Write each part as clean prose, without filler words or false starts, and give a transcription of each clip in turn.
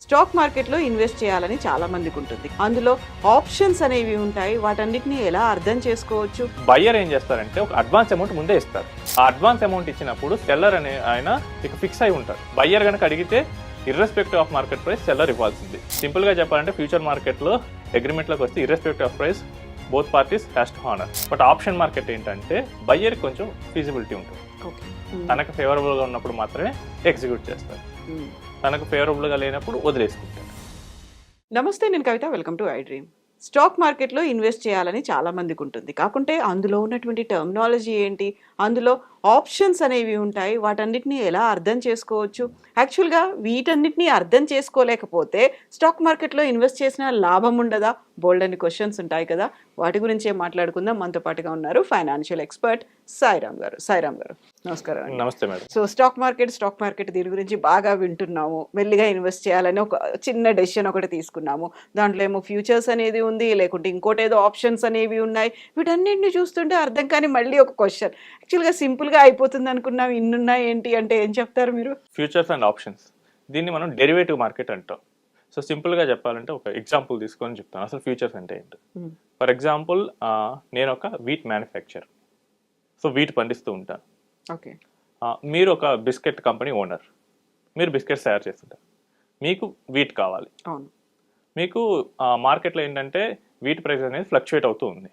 Stock మార్కెట్లో invest చేయాలని చాలా మందికి ఉంటుంది. అందులో ఆప్షన్స్ అనేవి ఉంటాయి. వాటన్నిటిని ఎలా అర్థం చేసుకోవచ్చు? బయ్యర్ ఏం చేస్తారంటే ఒక అడ్వాన్స్ అమౌంట్ ముందే ఇస్తారు. ఆ అడ్వాన్స్ అమౌంట్ ఇచ్చినప్పుడు సెల్లర్ అనే ఆయన ఇక ఫిక్స్ అయి ఉంటారు. బయ్యర్ కనుక అడిగితే irrespective of market price seller ఇవ్వాల్సింది. సింపుల్ గా చెప్పాలంటే ఫ్యూచర్ మార్కెట్లో అగ్రిమెంట్లోకి వస్తే irrespective of price both parties has to honour. But option market ఏంటంటే బయ్యర్ కొంచెం ఫీజిబిలిటీ ఉంటుంది. తనకు ఫేవరబుల్ గా ఉన్నప్పుడు మాత్రమే ఎగ్జిక్యూట్ చేస్తారు, తనకు ఫేవరబుల్ గా లేనప్పుడు వదిలేసుకుంటారు. నమస్తే, నేను Kavitha. Welcome to I dream. Stock మార్కెట్లో ఇన్వెస్ట్ చేయాలని చాలా మందికి ఉంటుంది. కాకుంటే అందులో ఉన్నటువంటి టర్మినాలజీ ఏంటి, అందులో ఆప్షన్స్ అనేవి ఉంటాయి. వాటన్నిటిని ఎలా అర్థం చేసుకోవచ్చు? యాక్చువల్గా వీటన్నిటిని అర్థం చేసుకోలేకపోతే స్టాక్ మార్కెట్లో ఇన్వెస్ట్ చేసిన లాభం ఉండదా? బోల్డ్ అని క్వశ్చన్స్ ఉంటాయి కదా. వాటి గురించే మాట్లాడుకుందాం. మనతో పాటుగా ఉన్నారు ఫైనాన్షియల్ ఎక్స్పర్ట్ సాయిరామ్ గారు. సాయిరామ్ గారు, నమస్కారం అండి. నమస్తే మేడం. సో స్టాక్ మార్కెట్ దీని గురించి బాగా వింటున్నాము. మెల్లిగా ఇన్వెస్ట్ చేయాలని ఒక చిన్న డెసిషన్ ఒకటి తీసుకున్నాము. దాంట్లో ఏమో ఫ్యూచర్స్ అనేది ఉంది, లేకుంటే ఇంకోటి ఏదో ఆప్షన్స్ అనేవి ఉన్నాయి. వీటన్నిటిని చూస్తుంటే అర్థం కానీ మళ్ళీ ఒక క్వశ్చన్. యాక్చువల్గా సింపుల్గా అయిపోతుంది అనుకున్నాం, ఇన్నున్నాయి ఏంటి అంటే ఏం చెప్తారు మీరు? ఫ్యూచర్స్ అండ్ ఆప్షన్స్, దీన్ని మనం డెరివేటివ్ మార్కెట్ అంటాం. సో సింపుల్గా చెప్పాలంటే ఒక ఎగ్జాంపుల్ తీసుకొని చెప్తాను అసలు ఫ్యూచర్స్ అంటే ఏంటి. ఫర్ ఎగ్జాంపుల్, నేను ఒక వీట్ మ్యానుఫ్యాక్చర్. సో వీట్ పండిస్తూ ఉంటాను. ఓకే. మీరు ఒక బిస్కెట్ కంపెనీ ఓనర్, మీరు బిస్కెట్స్ తయారు చేస్తుంటారు. మీకు వీట్ కావాలి. అవును. మీకు మార్కెట్లో ఏంటంటే వీట్ ప్రైస్ అనేది ఫ్లక్చువేట్ అవుతూ ఉంది.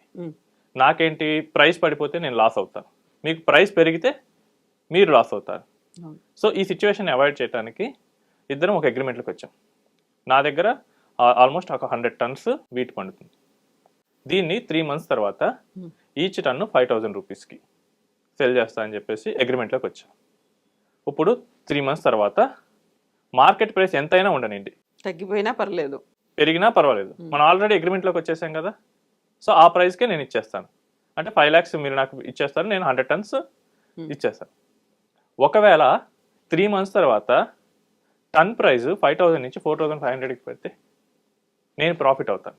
నాకేంటి, ప్రైస్ పడిపోతే నేను లాస్ అవుతాను, మీకు ప్రైస్ పెరిగితే మీరు లాస్ అవుతారు. సో ఈ సిచ్యువేషన్ అవాయిడ్ చేయడానికి ఇద్దరం ఒక అగ్రిమెంట్లోకి వచ్చాం. నా దగ్గర ఆల్మోస్ట్ ఒక 100 టన్స్ వీట్ పండుతుంది. దీన్ని 3 months తర్వాత ఈచ్ టన్ను 5,000 రూపీస్కి సెల్ చేస్తా అని చెప్పేసి అగ్రిమెంట్లోకి వచ్చాం. ఇప్పుడు 3 months తర్వాత మార్కెట్ ప్రైస్ ఎంతైనా ఉండనండి, తగ్గిపోయినా పర్లేదు, పెరిగినా పర్వాలేదు, మనం ఆల్రెడీ అగ్రిమెంట్లోకి వచ్చేసాం కదా. సో ఆ ప్రైస్కే నేను ఇచ్చేస్తాను. అంటే 5 lakhs మీరు నాకు ఇచ్చేస్తారు, నేను 100 tons ఇచ్చేస్తాను. ఒకవేళ 3 months తర్వాత టన్ ప్రైస్ 5,000 నుంచి 4,500కి పెడితే నేను ప్రాఫిట్ అవుతాను,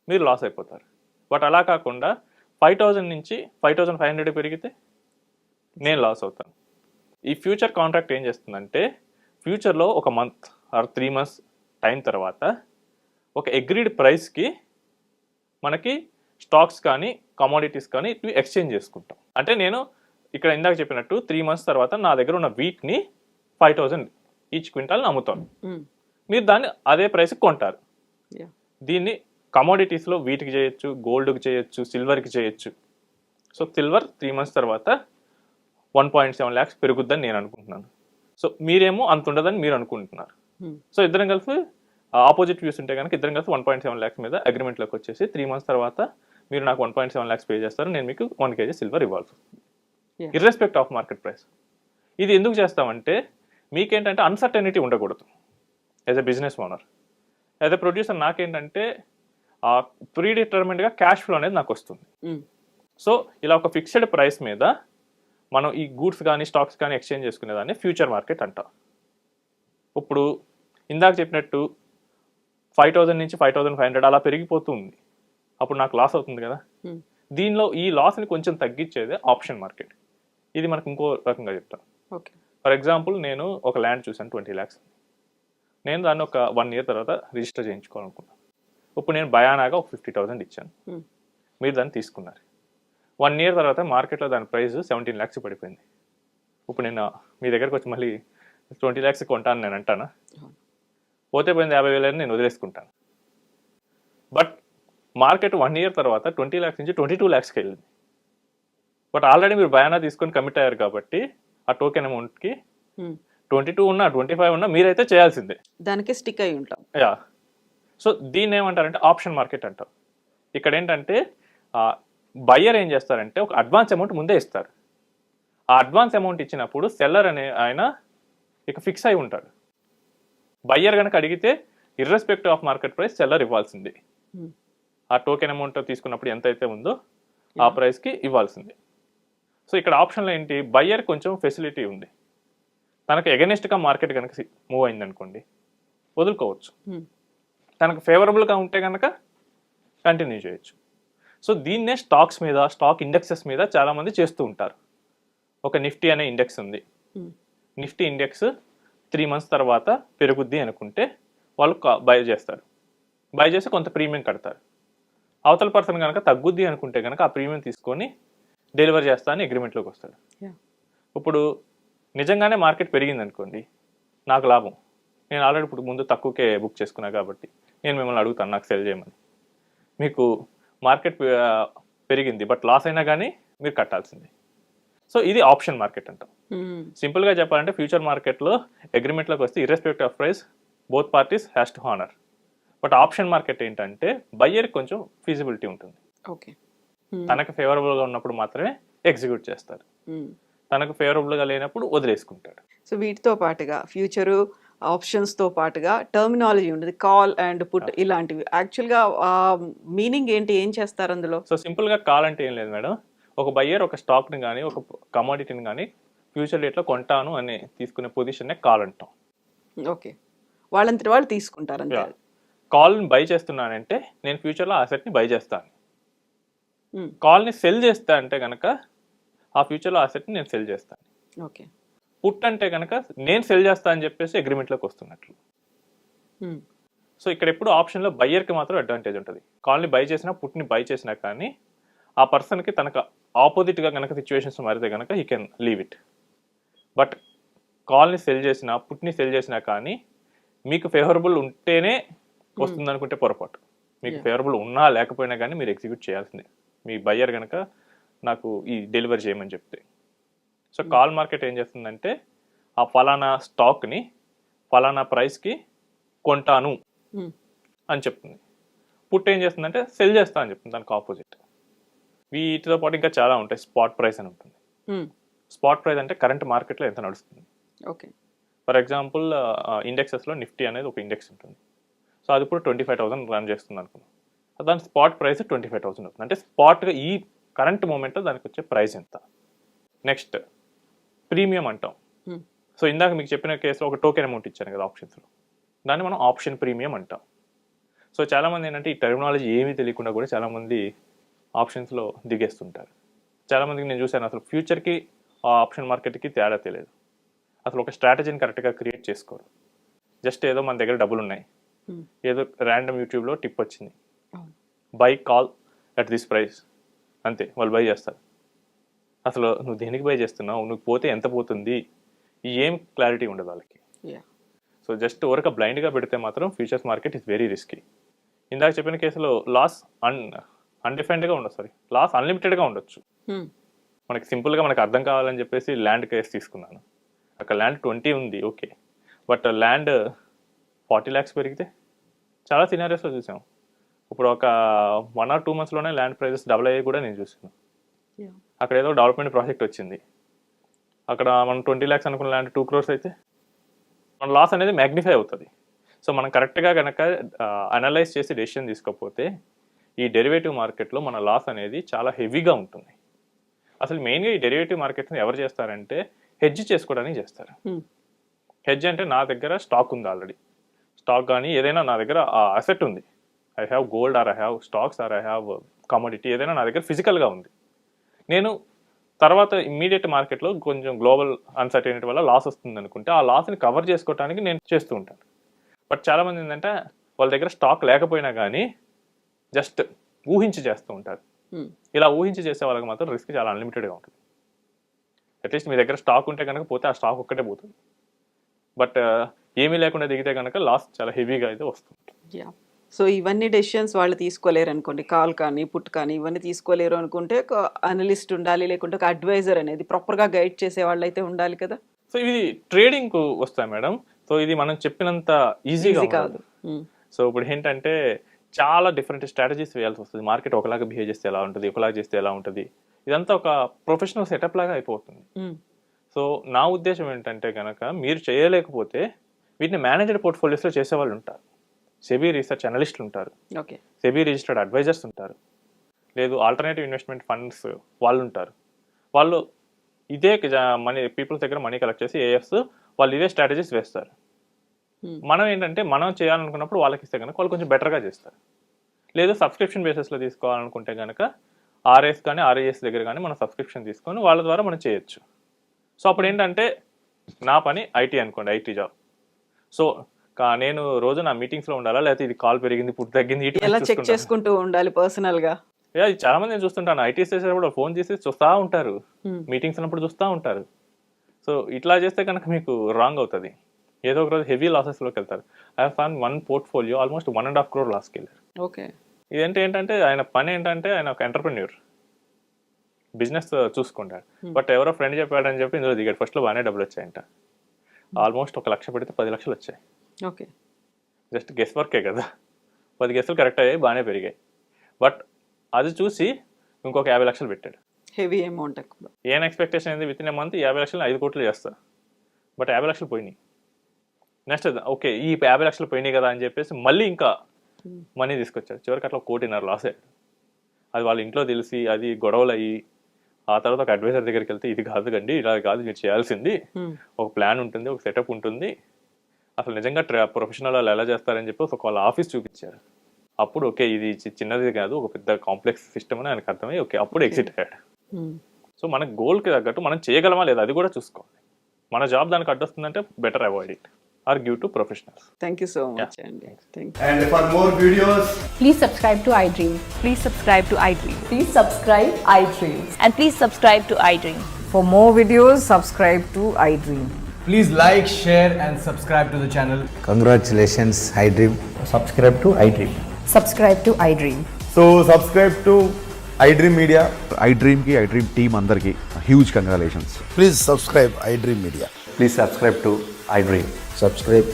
మీరు లాస్ అయిపోతారు. బట్ అలా కాకుండా 5,000 నుంచి 5,500 పెరిగితే నేను లాస్ అవుతాను. ఈ ఫ్యూచర్ కాంట్రాక్ట్ ఏం చేస్తుందంటే ఫ్యూచర్లో ఒక మంత్ ఆర్ 3 months టైం తర్వాత ఒక అగ్రీడ్ ప్రైస్కి మనకి స్టాక్స్ కానీ కమోడిటీస్ కానీ ఇవి ఎక్స్చేంజ్ చేసుకుంటాం. అంటే నేను ఇక్కడ ఇందాక చెప్పినట్టు 3 months తర్వాత నా దగ్గర ఉన్న వీట్ని 5,000 ఈచ్ క్వింటాల్ని అమ్ముతాను, మీరు దాన్ని అదే ప్రైస్కి కొంటారు. దీన్ని కమోడిటీస్లో వీటికి చేయొచ్చు, గోల్డ్కి చేయొచ్చు, సిల్వర్కి చేయొచ్చు. సో సిల్వర్ 3 months తర్వాత 1.7 lakhs పెరుగుద్దని నేను అనుకుంటున్నాను. సో మీరేమో అంత ఉండదని మీరు అనుకుంటున్నారు. సో ఇద్దరం కలిసి ఆపోజిట్ వ్యూస్ ఉంటే కనుక ఇద్దరం కలిసి 1.7 lakhs మీద అగ్రిమెంట్లోకి వచ్చేసి 3 months తర్వాత మీరు నాకు 1.7 lakhs పే చేస్తారు, నేను మీకు 1 kg సిల్వర్ ఇవ్వాల్సి వస్తుంది, ఇర్రెస్పెక్ట్ ఆఫ్ మార్కెట్ ప్రైస్. ఇది ఎందుకు చేస్తామంటే మీకేంటంటే అన్సర్టనిటీ ఉండకూడదు. As a business owner, as a producer నాకేంటంటే ప్రీడిటర్మిన్డ్గా క్యాష్ ఫ్లో అనేది నాకు వస్తుంది. సో ఇలా ఒక ఫిక్స్డ్ ప్రైస్ మీద మనం ఈ గూడ్స్ కానీ స్టాక్స్ కానీ ఎక్స్చేంజ్ చేసుకునేదాన్ని ఫ్యూచర్ మార్కెట్ అంటాం. ఇప్పుడు ఇందాక చెప్పినట్టు 5,000 నుంచి 5,500 అలా పెరిగిపోతుంది, అప్పుడు నాకు లాస్ అవుతుంది కదా. దీనిలో ఈ లాస్ని కొంచెం తగ్గించేదే ఆప్షన్ మార్కెట్. ఇది మనకు ఇంకో రకంగా చెప్తాను. ఫర్ ఎగ్జాంపుల్, నేను ఒక ల్యాండ్ చూసాను 20 lakhs. నేను దాన్ని ఒక 1 year తర్వాత రిజిస్టర్ చేయించుకోవాలనుకున్నాను. ఇప్పుడు నేను భయానాగా ఒక 50,000 ఇచ్చాను, మీరు దాన్ని తీసుకున్నారు. 1 year తర్వాత మార్కెట్లో దాని ప్రైస్ 17 lakhs పడిపోయింది. ఇప్పుడు నేను మీ దగ్గరకు వచ్చి మళ్ళీ 20 lakhs కొంటాను నేను అంటానా? పోతే పోయింది 50,000 నేను వదిలేసుకుంటాను. బట్ మార్కెట్ 1 year తర్వాత 20 lakhs నుంచి 22 lakhsకి వెళ్ళింది. బట్ ఆల్రెడీ మీరు భయానా తీసుకొని కమిట్ అయ్యారు కాబట్టి ఆ టోకెన్ అమౌంట్కి 22 ఉన్నా 25 ఉన్నా మీరైతే చేయాల్సిందే, దానికి స్టిక్ అయి ఉంటాం. యా. సో దీన్ని ఏమంటారంటే ఆప్షన్ మార్కెట్ అంటాం. ఇక్కడ ఏంటంటే బయ్యర్ ఏం చేస్తారంటే ఒక అడ్వాన్స్ అమౌంట్ ముందే ఇస్తారు. ఆ అడ్వాన్స్ అమౌంట్ ఇచ్చినప్పుడు సెల్లర్ అనే ఆయన ఇక ఫిక్స్ అయి ఉంటాడు. బయ్యర్ కనుక అడిగితే irrespective of market price seller ఇవ్వాల్సింది. ఆ టోకెన్ అమౌంట్ తీసుకున్నప్పుడు ఎంత అయితే ఉందో ఆ ప్రైస్కి ఇవ్వాల్సింది. సో ఇక్కడ ఆప్షన్లో ఏంటి, బయ్యర్ కొంచెం ఫెసిలిటీ ఉంది. తనకు ఎగనెస్ట్గా మార్కెట్ కనుక మూవ్ అయింది అనుకోండి, వదులుకోవచ్చు. తనకు ఫేవరబుల్గా ఉంటే కనుక కంటిన్యూ చేయొచ్చు. సో దీన్నే స్టాక్స్ మీద, స్టాక్ ఇండెక్సెస్ మీద చాలామంది చేస్తూ ఉంటారు. ఒక నిఫ్టీ అనే ఇండెక్స్ ఉంది. నిఫ్టీ ఇండెక్స్ 3 months తర్వాత పెరుగుద్ది అనుకుంటే వాళ్ళు బై చేస్తారు. బై చేసి కొంత ప్రీమియం కడతారు. అవతల పర్సన్ కనుక తగ్గుద్ది అనుకుంటే కనుక ఆ ప్రీమియం తీసుకొని డెలివర్ చేస్తా అని అగ్రిమెంట్లోకి వస్తాడు. ఇప్పుడు నిజంగానే మార్కెట్ పెరిగింది అనుకోండి, నాకు లాభం. నేను ఆల్రెడీ ఇప్పుడు ముందు తక్కువకే బుక్ చేసుకున్నా కాబట్టి నేను మిమ్మల్ని అడుగుతాను నాకు సెల్ చేయమని. మీకు మార్కెట్ పెరిగింది బట్ లాస్ అయినా కానీ మీరు కట్టాల్సిందే. సో ఇది ఆప్షన్ మార్కెట్ అంటాం. సింపుల్గా చెప్పాలంటే ఫ్యూచర్ మార్కెట్లో అగ్రిమెంట్లోకి వస్తే irrespective of price both parties has to honour. But option market ఏంటంటే బయ్యర్ కొంచెం ఫీజిబిలిటీ ఉంటుంది. ఓకే, తనకు ఫేవరబుల్గా ఉన్నప్పుడు మాత్రమే ఎగ్జిక్యూట్ చేస్తారు, తనకు ఫేవరబుల్గా లేనప్పుడు వదిలేసుకుంటాడు. సో వీటితో పాటుగా ఫ్యూచరు ఆప్షన్స్తో పాటుగా టర్మినాలజీ ఉంటుంది, కాల్ అండ్ పుట్ ఇలాంటివి. యాక్చువల్గా మీనింగ్ ఏంటి, ఏం చేస్తారు అందులో? సో సింపుల్గా కాల్ అంటే ఏం లేదు మేడం, ఒక బయ్యర్ ఒక స్టాక్ని కానీ ఒక కమోడిటీని కానీ ఫ్యూచర్ డేట్లో కొంటాను అని తీసుకునే పొజిషన్నే కాల్ అంటాం. ఓకే, వాళ్ళంతటి వాళ్ళు తీసుకుంటారు అంతే. కాల్ని బై చేస్తున్నానంటే నేను ఫ్యూచర్లో ఆ అసెట్ని బై చేస్తాను. కాల్ని సెల్ చేస్తా అంటే కనుక ఆ ఫ్యూచర్లో ఆ అసెట్ని నేను సెల్ చేస్తాను. ఓకే, పుట్ అంటే కనుక నేను సెల్ చేస్తా అని చెప్పేసి అగ్రిమెంట్లోకి వస్తున్నట్లు. సో ఇక్కడ ఎప్పుడు ఆప్షన్లో బయ్యర్కి మాత్రం అడ్వాంటేజ్ ఉంటుంది. కాల్ని బై చేసినా పుట్ని బై చేసినా కానీ ఆ పర్సన్కి తనకు ఆపోజిట్గా కనుక సిచ్యువేషన్స్ మారితే కనుక he can leave it. But కాల్ని సెల్ చేసినా పుట్ని సెల్ చేసినా కానీ మీకు ఫేవరబుల్ ఉంటేనే వస్తుంది అనుకుంటే పొరపాటు. మీకు ఫేవరబుల్ ఉన్నా లేకపోయినా కానీ మీరు ఎగ్జిక్యూట్ చేయాల్సిందే, మీ బయ్యర్ కనుక నాకు ఈ డెలివరీ చేయమని చెప్తే. సో కాల్ మార్కెట్ ఏం చేస్తుందంటే ఆ ఫలానా స్టాక్ని ఫలానా ప్రైస్కి కొంటాను అని చెప్తుంది. పుట్ ఏం చేస్తుందంటే సెల్ చేస్తా అని చెప్తుంది, దానికి ఆపోజిట్. వీటితో పాటు ఇంకా చాలా ఉంటాయి. స్పాట్ ప్రైస్ అని ఉంటుంది. స్పాట్ ప్రైస్ అంటే కరెంట్ మార్కెట్లో ఎంత నడుస్తుంది. ఓకే, ఫర్ ఎగ్జాంపుల్ ఇండెక్సెస్లో నిఫ్టీ అనేది ఒక ఇండెక్స్ ఉంటుంది. సో అది ఇప్పుడు 25,000 రన్ చేస్తుంది అనుకున్నాం. దాని స్పాట్ ప్రైస్ 25,000 అవుతుంది. అంటే స్పాట్గా ఈ కరెంట్ మూమెంట్లో దానికి వచ్చే ప్రైస్ ఎంత. నెక్స్ట్ ప్రీమియం అంటాం. సో ఇందాక మీకు చెప్పిన కేసులో ఒక టోకెన్ అమౌంట్ ఇచ్చాను కదా ఆప్షన్స్లో, దాన్ని మనం ఆప్షన్ ప్రీమియం అంటాం. సో చాలామంది ఏంటంటే ఈ టెర్మినాలజీ ఏమీ తెలియకుండా కూడా చాలామంది ఆప్షన్స్లో దిగేస్తుంటారు. చాలామందికి నేను చూశాను అసలు ఫ్యూచర్కి ఆ ఆప్షన్ మార్కెట్కి తేడా తెలియదు. అసలు ఒక స్ట్రాటజీని కరెక్ట్గా క్రియేట్ చేసుకోరు. జస్ట్ ఏదో మన దగ్గర డబ్బులు ఉన్నాయి, ఏదో ర్యాండమ్ యూట్యూబ్లో టిప్ వచ్చింది, by call at this price, అంతే వాళ్ళు బై చేస్తారు. అసలు నువ్వు దేనికి బై చేస్తున్నావు, నువ్వు పోతే ఎంత పోతుంది, ఏం క్లారిటీ ఉండదు వాళ్ళకి. సో జస్ట్ ఊరక బ్లైండ్గా పెడితే మాత్రం futures market is very risky. ఇందాక చెప్పిన కేసులో లాస్ అన్డిఫైన్డ్గా ఉండదు, లాస్ అన్లిమిటెడ్గా ఉండొచ్చు. మనకి సింపుల్గా మనకు అర్థం కావాలని చెప్పేసి ల్యాండ్ కేసు తీసుకున్నాను. అక్కడ ల్యాండ్ 20 ఉంది, ఓకే, బట్ ల్యాండ్ 40 lakhs పెరిగితే చాలా సినారియోస్లో చూసాం. ఇప్పుడు ఒక 1 or 2 monthsలోనే ల్యాండ్ ప్రైజెస్ డబుల్ అయ్యి కూడా నేను చూసాను. అక్కడ ఏదో డెవలప్మెంట్ ప్రాజెక్ట్ వచ్చింది, అక్కడ మనం 20 lakhs అనుకున్న ల్యాండ్ 2 crores అయితే మన లాస్ అనేది మ్యాగ్నిఫై అవుతుంది. సో మనం కరెక్ట్గా కనుక అనలైజ్ చేసి డెసిషన్ తీసుకోకపోతే ఈ డెరివేటివ్ మార్కెట్లో మన లాస్ అనేది చాలా హెవీగా ఉంటుంది. అసలు మెయిన్గా ఈ డెరివేటివ్ మార్కెట్ని ఎవరు చేస్తారంటే హెడ్జ్ చేసుకోవడానికి చేస్తారు. హెడ్జ్ అంటే నా దగ్గర స్టాక్ ఉంది, ఆల్రెడీ స్టాక్ కానీ ఏదైనా నా దగ్గర అసెట్ ఉంది, I have gold or I have stocks or I have commodity, ఏదైనా నా దగ్గర ఫిజికల్గా ఉంది. నేను తర్వాత ఇమ్మీడియట్ మార్కెట్లో కొంచెం గ్లోబల్ అన్సర్టెనిటీ వల్ల లాస్ వస్తుంది అనుకుంటే ఆ లాస్ని కవర్ చేసుకోవడానికి నేను చేస్తూ ఉంటాను. బట్ చాలామంది ఏంటంటే వాళ్ళ దగ్గర స్టాక్ లేకపోయినా కానీ జస్ట్ ఊహించి చేస్తూ ఉంటారు. ఇలా ఊహించి చేసే వాళ్ళకి మాత్రం రిస్క్ చాలా అన్లిమిటెడ్గా ఉంటుంది. అట్లీస్ట్ మీ దగ్గర స్టాక్ ఉంటే కనుక పోతే ఆ స్టాక్ ఒక్కటే పోతుంది. బట్ ఏమీ లేకుండా దిగితే కనుక లాస్ చాలా హెవీగా అయితే వస్తుంది. సో ఇవన్నీ డెసిషన్స్ వాళ్ళు తీసుకోలేరు అనుకోండి, కాల్ కానీ పుట్ కానీ ఇవన్నీ తీసుకోలేరు అనుకుంటే ఒక అనలిస్ట్ ఉండాలి, లేకుంటే ఒక అడ్వైజర్ అనేది ప్రాపర్గా గైడ్ చేసే వాళ్ళు అయితే ఉండాలి కదా. సో ఇది ట్రేడింగ్కు వస్తాయి మేడం. సో ఇది మనం చెప్పినంత ఈజీగా కాదు. సో ఇప్పుడు ఏంటంటే చాలా డిఫరెంట్ స్ట్రాటజీస్ వేయాల్సి వస్తుంది. మార్కెట్ ఒకలాగా బిహేవ్ చేస్తే ఎలా ఉంటుంది, ఒకలాగా చేస్తే ఎలా ఉంటుంది, ఇదంతా ఒక ప్రొఫెషనల్ సెటప్ లాగా అయిపోతుంది. సో నా ఉద్దేశం ఏంటంటే కనుక మీరు చేయలేకపోతే వీటిని మేనేజ్డ్ పోర్ట్ఫోలియోస్లో చేసేవాళ్ళు ఉంటారు, సెబీ రీసెర్చ్ అనలిస్టులు ఉంటారు, సెబీ రిజిస్టర్డ్ అడ్వైజర్స్ ఉంటారు, లేదు ఆల్టర్నేటివ్ ఇన్వెస్ట్మెంట్ ఫండ్స్ వాళ్ళు ఉంటారు. వాళ్ళు ఇదే మనీ పీపుల్స్ దగ్గర మనీ కలెక్ట్ చేసి ఏఎఫ్స్ వాళ్ళు ఇదే స్ట్రాటజీస్ వేస్తారు. మనం ఏంటంటే మనం చేయాలనుకున్నప్పుడు వాళ్ళకి ఇస్తే కనుక వాళ్ళు కొంచెం బెటర్గా చేస్తారు. లేదు సబ్స్క్రిప్షన్ బేసిస్లో తీసుకోవాలనుకుంటే కనుక ఆర్ఎస్ కానీ ఆర్ఏఎస్ దగ్గర కానీ మనం సబ్స్క్రిప్షన్ తీసుకొని వాళ్ళ ద్వారా మనం చేయొచ్చు. సో అప్పుడు ఏంటంటే నా పని ఐటీ అనుకోండి, ఐటీ జాబ్. సో నేను రోజు నా మీటింగ్స్లో ఉండాలా, లేకపోతే ఇది కాల్ పెరిగింది ఇప్పుడు తగ్గింది ఇటు ఎలా చెక్ చేసుకుంటూ ఉండాలి పర్సనల్గా? చాలా మంది నేను చూస్తుంటాను, ఐటీ చేసేటప్పుడు ఫోన్ చేసి చూస్తూ ఉంటారు, మీటింగ్స్ ఉన్నప్పుడు చూస్తూ ఉంటారు. సో ఇట్లా చేస్తే కనుక మీకు రాంగ్ అవుతుంది, ఏదో ఒక రోజు హెవీ లాసెస్లోకి వెళ్తారు. I fan one portfolio almost 1.5 crore లాస్కి వెళ్ళారు. ఓకే. ఏంటంటే ఆయన పని ఏంటంటే ఆయన ఒక ఎంటర్ప్రెన్యూర్, బిజినెస్ చూసుకుంటాడు. బట్ ఎవరో ఫ్రెండ్ చెప్పాడని చెప్పి ఇందులో దిగాడు. ఫస్ట్లో బాగానే డబ్బులు వచ్చాయంట, ఆల్మోస్ట్ 1 లక్ష పెడితే 10 లక్షలు వచ్చాయి. ఓకే. జస్ట్ గెస్ వర్కే కదా, 10 గెస్సులు కరెక్ట్ అయ్యాయి, బాగానే పెరిగాయి. బట్ అది చూసి ఇంకొక 50 లక్షలు పెట్టాడు. హెవీ అమౌంట్ కూడా. ఏం ఎక్స్పెక్టేషన్ అయింది, విత్ ఇన్ ఎ మంత్ 50 లక్షలు 5 కోట్లు చేస్తా. బట్ 50 లక్షలు పోయినాయి. నెక్స్ట్ ఓకే ఈ 50 లక్షలు పోయినాయి కదా అని చెప్పేసి మళ్ళీ ఇంకా మనీ తీసుకొచ్చాడు. చివరికి అట్లా 1.5 కోటి లాస్ అయ్యాడు. అది వాళ్ళ ఇంట్లో తెలిసి అది గొడవలు అయ్యి ఆ తర్వాత ఒక అడ్వైజర్ దగ్గరికి వెళ్తే ఇది కాదు కండి, ఇలా కాదు మీరు చేయాల్సింది, ఒక ప్లాన్ ఉంటుంది, ఒక సెటప్ ఉంటుంది, అసలు నిజంగా ప్రొఫెషనల్ వాళ్ళు ఎలా చేస్తారని చెప్పి ఒక వాళ్ళ ఆఫీస్ చూపించారు. అప్పుడు ఓకే ఇది చిన్నది కాదు, ఒక పెద్ద కాంప్లెక్స్ సిస్టమ్ అని ఆయనకు అర్థమై ఓకే అప్పుడు ఎగ్జిట్ అయ్యాడు. సో మన గోల్కి తగ్గట్టు మనం చేయగలమా లేదా అది కూడా చూసుకోవాలి. మన జాబ్ దానికి అడ్డొస్తుందంటే better avoid it or give to professionals. Thank you so much అండి. Thank you. And for more videos, Please subscribe to iDream. Please subscribe to iDream. Please subscribe iDream. And please subscribe to iDream. For more videos, subscribe to iDream. please like, share, and subscribe to the channel. Congratulations, iDream. subscribe to iDream. Subscribe to iDream. So subscribe to iDream Media. iDream team అందరికి huge congratulations. Please subscribe iDream Media. Please subscribe to iDream. Subscribe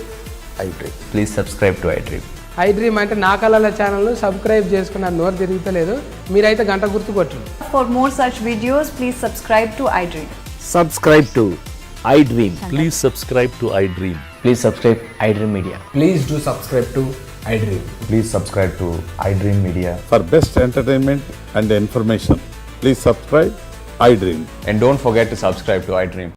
iDream. Please subscribe to iDream. iDream అంటే నా కళల ఛానల్ను subscribe చేసుకున్న నోరు తిరుగుతలేదు, మీరైతే గంట గుర్తు కొట్టండి. For more such videos, please subscribe to iDream. Subscribe to iDream. Please subscribe to iDream. Please subscribe iDream Media. Please do subscribe to iDream. Please subscribe to iDream Media. For best entertainment and information, please subscribe iDream. And don't forget to subscribe to iDream.